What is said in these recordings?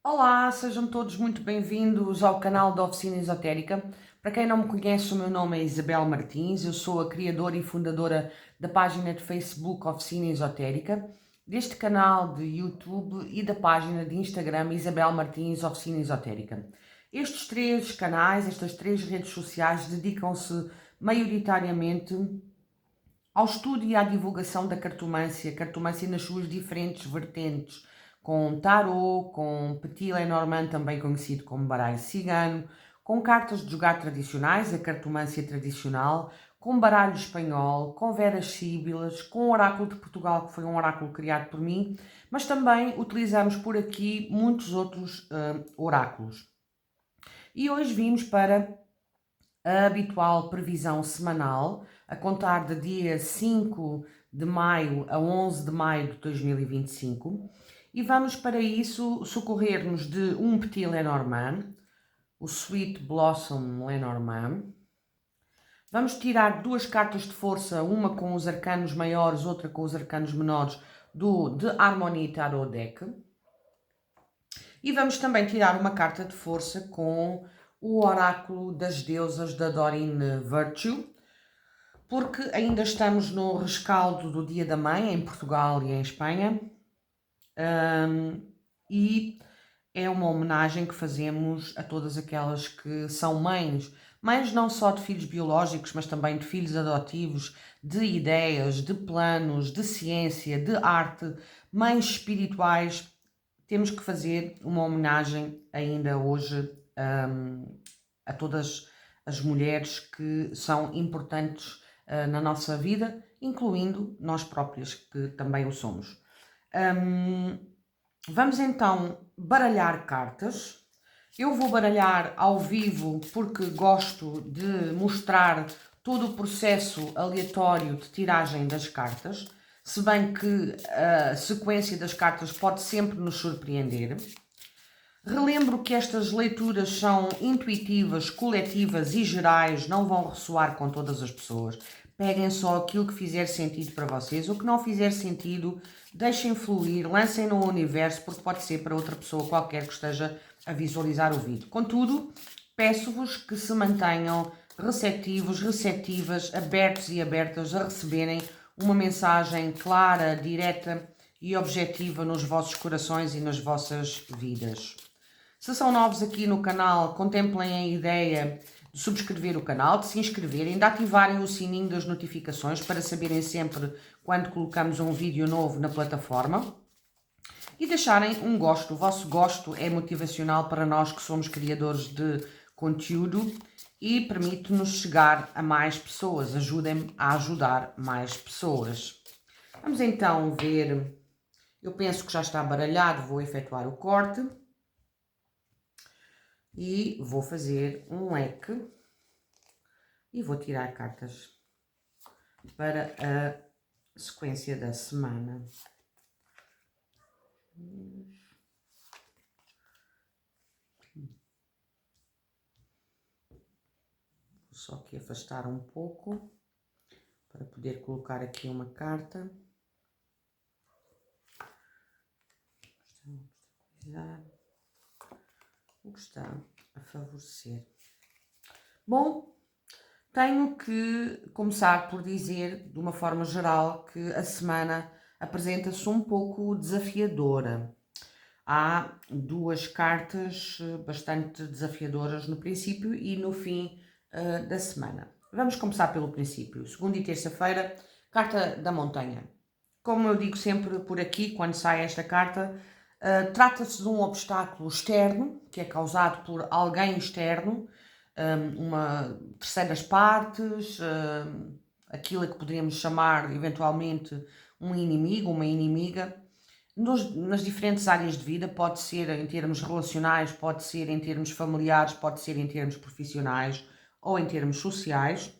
Olá, sejam todos muito bem-vindos ao canal da Oficina Esotérica. Para quem não me conhece, o meu nome é Isabel Martins, eu sou a criadora e fundadora da página de Facebook Oficina Esotérica, deste canal de YouTube e da página de Instagram Isabel Martins Oficina Esotérica. Estes três canais, estas três redes sociais, dedicam-se maioritariamente ao estudo e à divulgação da cartomância nas suas diferentes vertentes, com tarô, com Petit Lenormand, também conhecido como baralho cigano, com cartas de jogar tradicionais, a cartomância tradicional, com baralho espanhol, com veras síbilas, com o oráculo de Portugal, que foi um oráculo criado por mim, mas também utilizamos por aqui muitos outros oráculos. E hoje vimos para a habitual previsão semanal, a contar de dia 5 de maio a 11 de maio de 2025, e vamos para isso socorrer-nos de um Petit Lenormand, o Sweet Blossom Lenormand. Vamos tirar duas cartas de força, uma com os arcanos maiores, outra com os arcanos menores, do The Harmony Tarot Deck. E vamos também tirar uma carta de força com o Oráculo das Deusas da Doreen Virtue, porque ainda estamos no rescaldo do Dia da Mãe, em Portugal e em Espanha, e é uma homenagem que fazemos a todas aquelas que são mães, mães não só de filhos biológicos, mas também de filhos adotivos, de ideias, de planos, de ciência, de arte, mães espirituais. Temos que fazer uma homenagem ainda hoje a todas as mulheres que são importantes na nossa vida, incluindo nós próprias, que também o somos. Vamos então baralhar cartas. Eu vou baralhar ao vivo porque gosto de mostrar todo o processo aleatório de tiragem das cartas, se bem que a sequência das cartas pode sempre nos surpreender. Relembro que estas leituras são intuitivas, coletivas e gerais, não vão ressoar com todas as pessoas. Peguem só aquilo que fizer sentido para vocês. O que não fizer sentido, deixem fluir, lancem no universo, porque pode ser para outra pessoa qualquer que esteja a visualizar o vídeo. Contudo, peço-vos que se mantenham receptivos, receptivas, abertos e abertas a receberem uma mensagem clara, direta e objetiva nos vossos corações e nas vossas vidas. Se são novos aqui no canal, contemplem a ideia de subscrever o canal, de se inscreverem, de ativarem o sininho das notificações para saberem sempre quando colocamos um vídeo novo na plataforma e deixarem um gosto. O vosso gosto é motivacional para nós que somos criadores de conteúdo e permite-nos chegar a mais pessoas. Ajudem-me a ajudar mais pessoas. Vamos então ver. Eu penso que já está baralhado, vou efetuar o corte. E vou fazer um leque e vou tirar cartas para a sequência da semana. Vou só aqui afastar um pouco para poder colocar aqui uma carta. O que está a favorecer. Bom, tenho que começar por dizer, de uma forma geral, que a semana apresenta-se um pouco desafiadora. Há duas cartas bastante desafiadoras no princípio e no fim da semana. Vamos começar pelo princípio. Segunda e terça-feira, carta da montanha. Como eu digo sempre por aqui, quando sai esta carta, trata-se de um obstáculo externo, que é causado por alguém externo, uma terceiras partes, aquilo que poderíamos chamar eventualmente um inimigo, uma inimiga, nas diferentes áreas de vida, pode ser em termos relacionais, pode ser em termos familiares, pode ser em termos profissionais ou em termos sociais.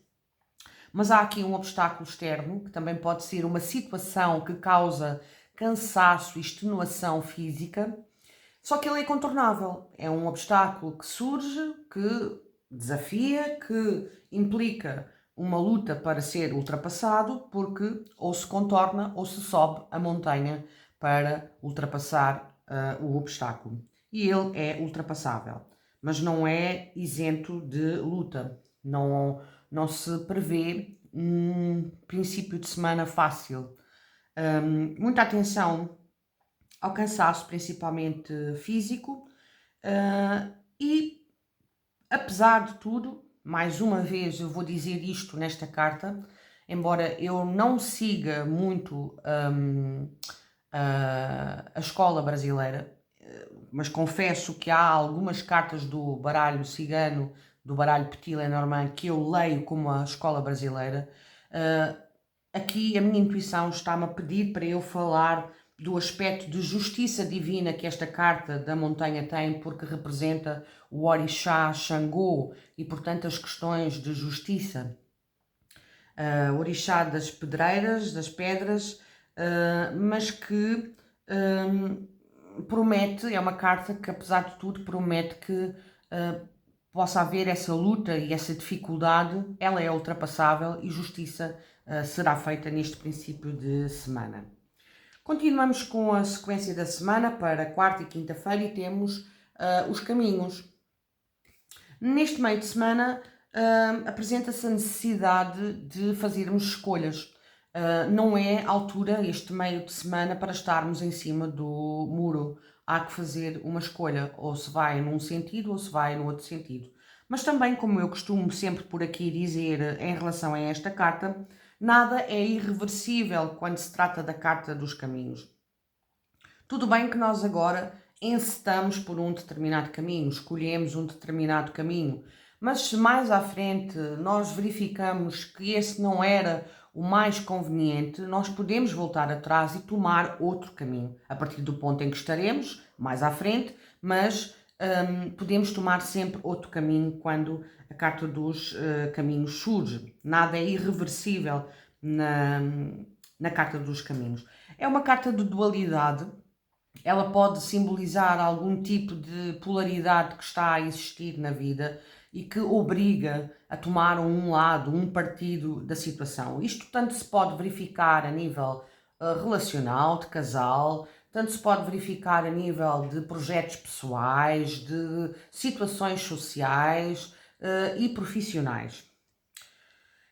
Mas há aqui um obstáculo externo, que também pode ser uma situação que causa cansaço e extenuação física, só que ele é contornável. É um obstáculo que surge, que desafia, que implica uma luta para ser ultrapassado, porque ou se contorna ou se sobe a montanha para ultrapassar o obstáculo. e ele é ultrapassável, mas não é isento de luta. Não se prevê um princípio de semana fácil. Muita atenção ao cansaço, principalmente físico, e apesar de tudo, mais uma vez eu vou dizer isto nesta carta, embora eu não siga muito a escola brasileira, mas confesso que há algumas cartas do baralho cigano, do baralho Petit Lenormand, que eu leio como a escola brasileira. Aqui a minha intuição está-me a pedir para eu falar do aspecto de justiça divina que esta carta da montanha tem, porque representa o orixá Xangô e, portanto, as questões de justiça. O orixá das pedreiras, das pedras, mas que promete, é uma carta que, apesar de tudo, promete que possa haver essa luta e essa dificuldade, ela é ultrapassável e justiça será feita neste princípio de semana. Continuamos com a sequência da semana para quarta e quinta-feira e temos os caminhos. Neste meio de semana apresenta-se a necessidade de fazermos escolhas. Não é altura, este meio de semana, para estarmos em cima do muro. Há que fazer uma escolha, ou se vai num sentido ou se vai no outro sentido. Mas também, como eu costumo sempre por aqui dizer em relação a esta carta, nada é irreversível quando se trata da carta dos caminhos. Tudo bem que nós agora encetamos por um determinado caminho, escolhemos um determinado caminho, mas se mais à frente nós verificamos que esse não era o mais conveniente, nós podemos voltar atrás e tomar outro caminho, a partir do ponto em que estaremos, mais à frente, mas podemos tomar sempre outro caminho quando a carta dos caminhos surge. Nada é irreversível na carta dos caminhos. É uma carta de dualidade. Ela pode simbolizar algum tipo de polaridade que está a existir na vida e que obriga a tomar um lado, um partido da situação. Isto tanto se pode verificar a nível relacional, de casal, tanto se pode verificar a nível de projetos pessoais, de situações sociais e profissionais.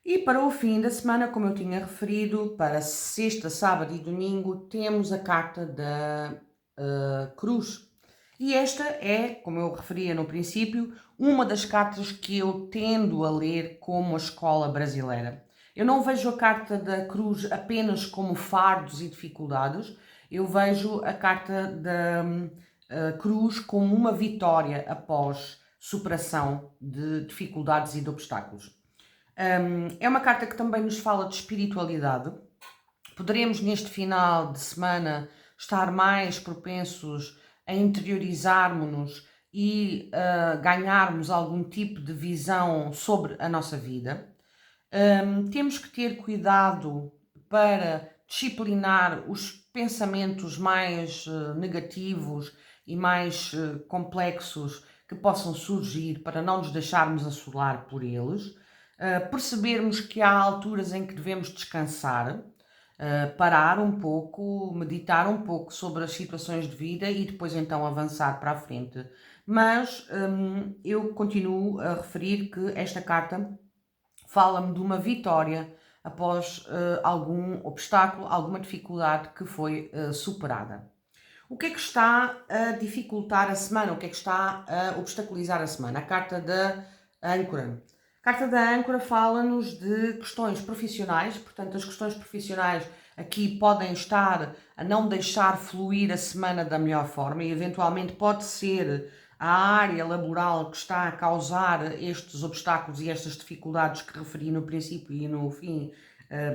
E para o fim da semana, como eu tinha referido, para sexta, sábado e domingo, temos a carta da cruz. E esta é, como eu referia no princípio, uma das cartas que eu tendo a ler como a escola brasileira. Eu não vejo a carta da cruz apenas como fardos e dificuldades, eu vejo a carta da cruz como uma vitória após superação de dificuldades e de obstáculos. É uma carta que também nos fala de espiritualidade. Poderemos neste final de semana estar mais propensos a interiorizarmos-nos e ganharmos algum tipo de visão sobre a nossa vida. Temos que ter cuidado para disciplinar os pensamentos mais negativos e mais complexos que possam surgir para não nos deixarmos assolar por eles. Percebermos que há alturas em que devemos descansar, parar um pouco, meditar um pouco sobre as situações de vida e depois então avançar para a frente. Mas eu continuo a referir que esta carta fala-me de uma vitória após algum obstáculo, alguma dificuldade que foi superada. O que é que está a dificultar a semana? O que é que está a obstaculizar a semana? A carta da âncora. A carta da âncora fala-nos de questões profissionais, portanto, as questões profissionais aqui podem estar a não deixar fluir a semana da melhor forma e, eventualmente, pode ser a área laboral que está a causar estes obstáculos e estas dificuldades que referi no princípio e no fim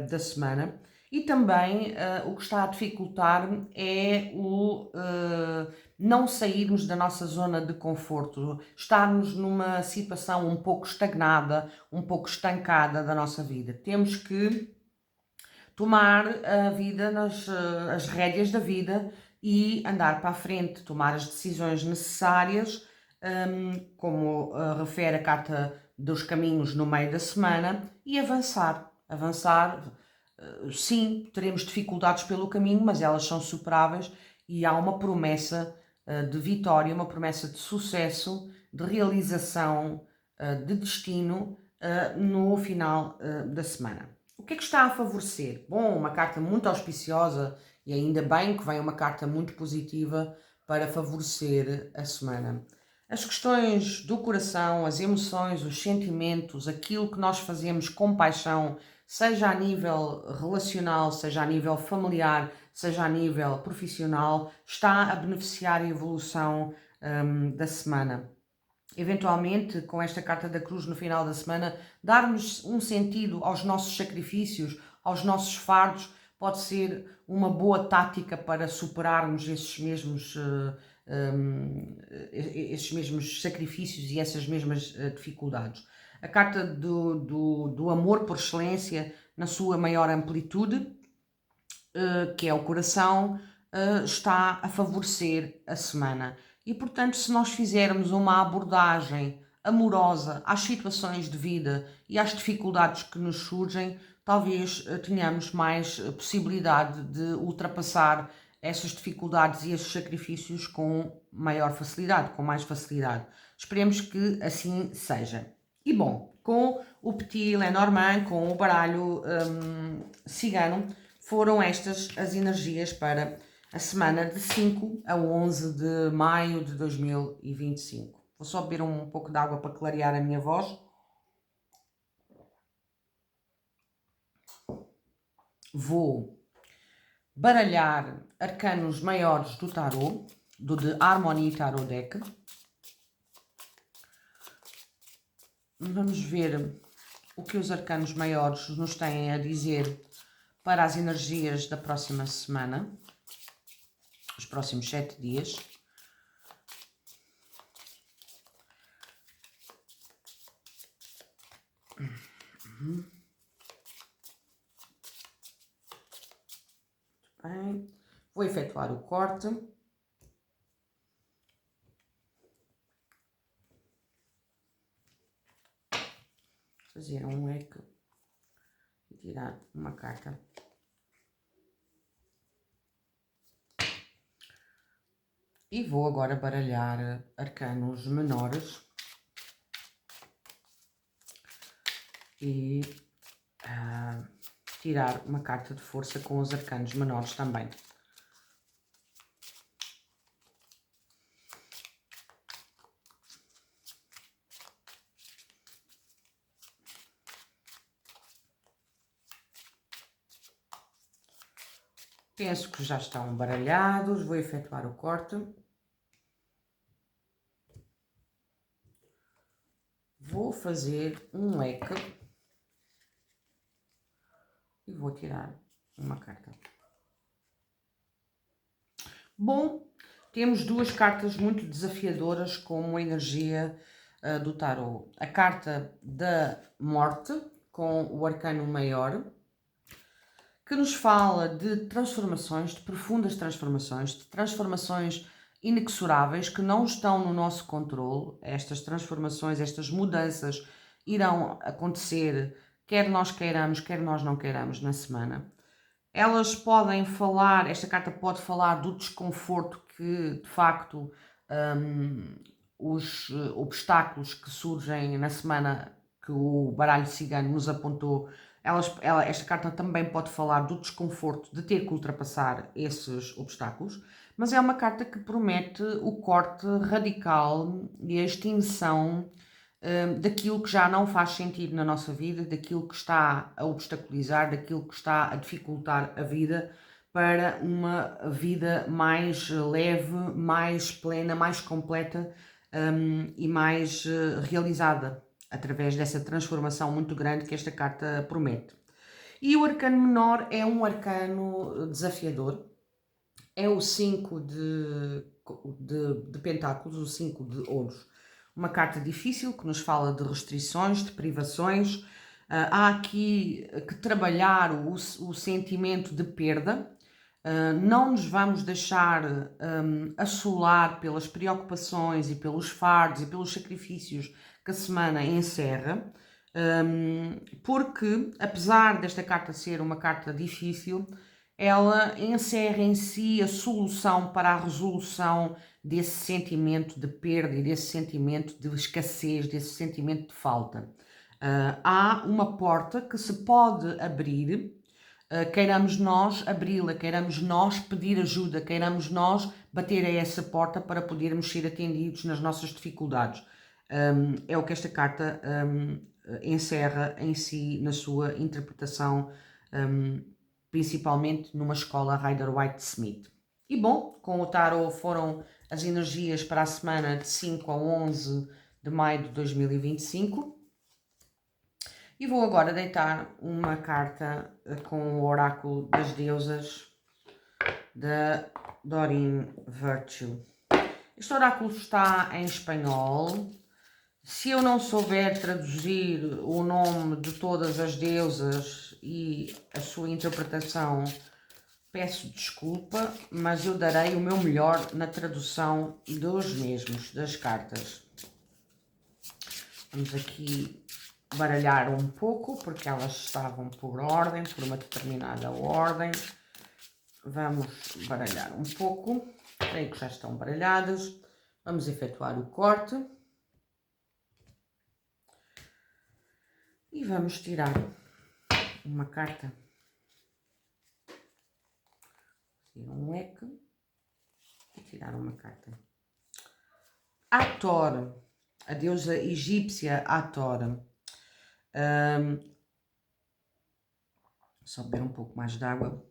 da semana. E também o que está a dificultar é o não sairmos da nossa zona de conforto, estarmos numa situação um pouco estagnada, um pouco estancada da nossa vida. Temos que tomar a vida as rédeas da vida e andar para a frente, tomar as decisões necessárias, como refere a carta dos caminhos no meio da semana, e avançar. Avançar, sim, teremos dificuldades pelo caminho, mas elas são superáveis e há uma promessa de vitória, uma promessa de sucesso, de realização, de destino no final da semana. O que é que está a favorecer? Bom, uma carta muito auspiciosa e ainda bem que vem uma carta muito positiva para favorecer a semana. As questões do coração, as emoções, os sentimentos, aquilo que nós fazemos com paixão, seja a nível relacional, seja a nível familiar, seja a nível profissional, está a beneficiar a evolução da semana. Eventualmente, com esta carta da cruz no final da semana, darmos um sentido aos nossos sacrifícios, aos nossos fardos, pode ser uma boa tática para superarmos esses mesmos sacrifícios e essas mesmas dificuldades. A carta do amor por excelência na sua maior amplitude, que é o coração, está a favorecer a semana. E, portanto, se nós fizermos uma abordagem amorosa às situações de vida e às dificuldades que nos surgem, talvez tenhamos mais possibilidade de ultrapassar essas dificuldades e esses sacrifícios com maior facilidade, com mais facilidade. Esperemos que assim seja. E bom, com o Petit Lenormand, com o baralho cigano, foram estas as energias para a semana de 5 a 11 de maio de 2025. Vou só beber um pouco de água para clarear a minha voz. Vou baralhar arcanos maiores do tarot, do The Harmony Tarot Deck. Vamos ver o que os arcanos maiores nos têm a dizer para as energias da próxima semana, os próximos 7 dias. Bem, vou efetuar o corte. Fazer um leque e tirar uma carta. E vou agora baralhar arcanos menores e tirar uma carta de força com os arcanos menores também. Penso que já estão baralhados, vou efetuar o corte. Vou fazer um leque e vou tirar uma carta. Bom, temos duas cartas muito desafiadoras como energia do tarot. A carta da morte, com o arcano maior, que nos fala de transformações, de profundas transformações, de transformações inexoráveis que não estão no nosso controle. Estas transformações, estas mudanças irão acontecer, quer nós queiramos, quer nós não queiramos, na semana. Elas podem falar, esta carta pode falar do desconforto que, de facto, os obstáculos que surgem na semana que o baralho cigano nos apontou. Esta carta também pode falar do desconforto de ter que ultrapassar esses obstáculos, mas é uma carta que promete o corte radical e a extinção daquilo que já não faz sentido na nossa vida, daquilo que está a obstaculizar, daquilo que está a dificultar a vida, para uma vida mais leve, mais plena, mais completa e mais realizada, através dessa transformação muito grande que esta carta promete. E o arcano menor é um arcano desafiador, é o 5 de pentáculos, o 5 de ouros. Uma carta difícil que nos fala de restrições, de privações. Há aqui que trabalhar o sentimento de perda. Não nos vamos deixar assolar pelas preocupações e pelos fardos e pelos sacrifícios que a semana encerra, porque, apesar desta carta ser uma carta difícil, ela encerra em si a solução para a resolução desse sentimento de perda e desse sentimento de escassez, desse sentimento de falta. Há uma porta que se pode abrir, queiramos nós abri-la, queiramos nós pedir ajuda, queiramos nós bater a essa porta para podermos ser atendidos nas nossas dificuldades. É o que esta carta encerra em si, na sua interpretação, principalmente numa escola Rider-Waite-Smith. E bom, com o tarot foram as energias para a semana de 5 a 11 de maio de 2025. E vou agora deitar uma carta com o oráculo das deusas da Doreen Virtue. Este oráculo está em espanhol. Se eu não souber traduzir o nome de todas as deusas e a sua interpretação, peço desculpa, mas eu darei o meu melhor na tradução dos mesmos, das cartas. Vamos aqui baralhar um pouco, porque elas estavam por ordem, por uma determinada ordem. Vamos baralhar um pouco. Creio que já estão baralhadas. Vamos efetuar o corte. E vamos tirar uma carta. Tirar um leque e tirar uma carta. Hathor, a deusa egípcia Hathor. Só beber um pouco mais de água.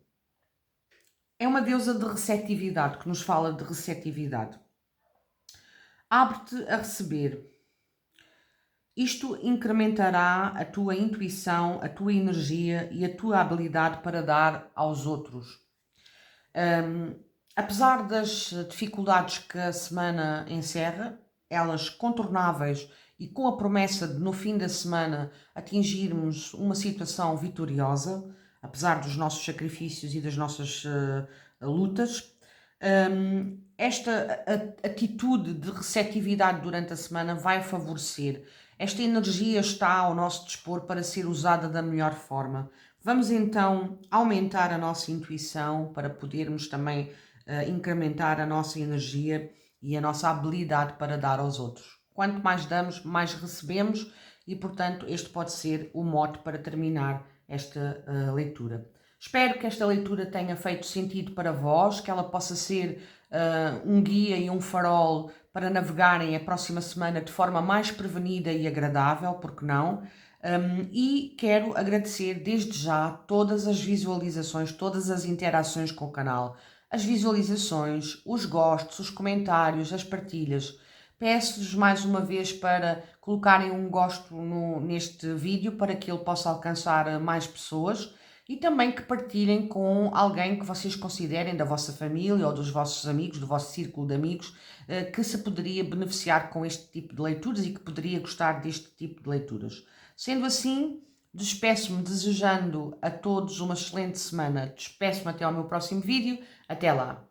É uma deusa de receptividade, que nos fala de receptividade. Abre-te a receber. Isto incrementará a tua intuição, a tua energia e a tua habilidade para dar aos outros. Apesar das dificuldades que a semana encerra, elas contornáveis e com a promessa de no fim da semana atingirmos uma situação vitoriosa, apesar dos nossos sacrifícios e das nossas lutas, esta atitude de receptividade durante a semana vai favorecer. Esta energia está ao nosso dispor para ser usada da melhor forma. Vamos então aumentar a nossa intuição para podermos também incrementar a nossa energia e a nossa habilidade para dar aos outros. Quanto mais damos, mais recebemos e, portanto, este pode ser o mote para terminar esta leitura. Espero que esta leitura tenha feito sentido para vós, que ela possa ser um guia e um farol para navegarem a próxima semana de forma mais prevenida e agradável, porque não? E quero agradecer desde já todas as visualizações, todas as interações com o canal, as visualizações, os gostos, os comentários, as partilhas. Peço-vos mais uma vez para colocarem um gosto neste vídeo para que ele possa alcançar mais pessoas e também que partilhem com alguém que vocês considerem da vossa família ou dos vossos amigos, do vosso círculo de amigos, que se poderia beneficiar com este tipo de leituras e que poderia gostar deste tipo de leituras. Sendo assim, despeço-me desejando a todos uma excelente semana. Despeço-me até ao meu próximo vídeo. Até lá!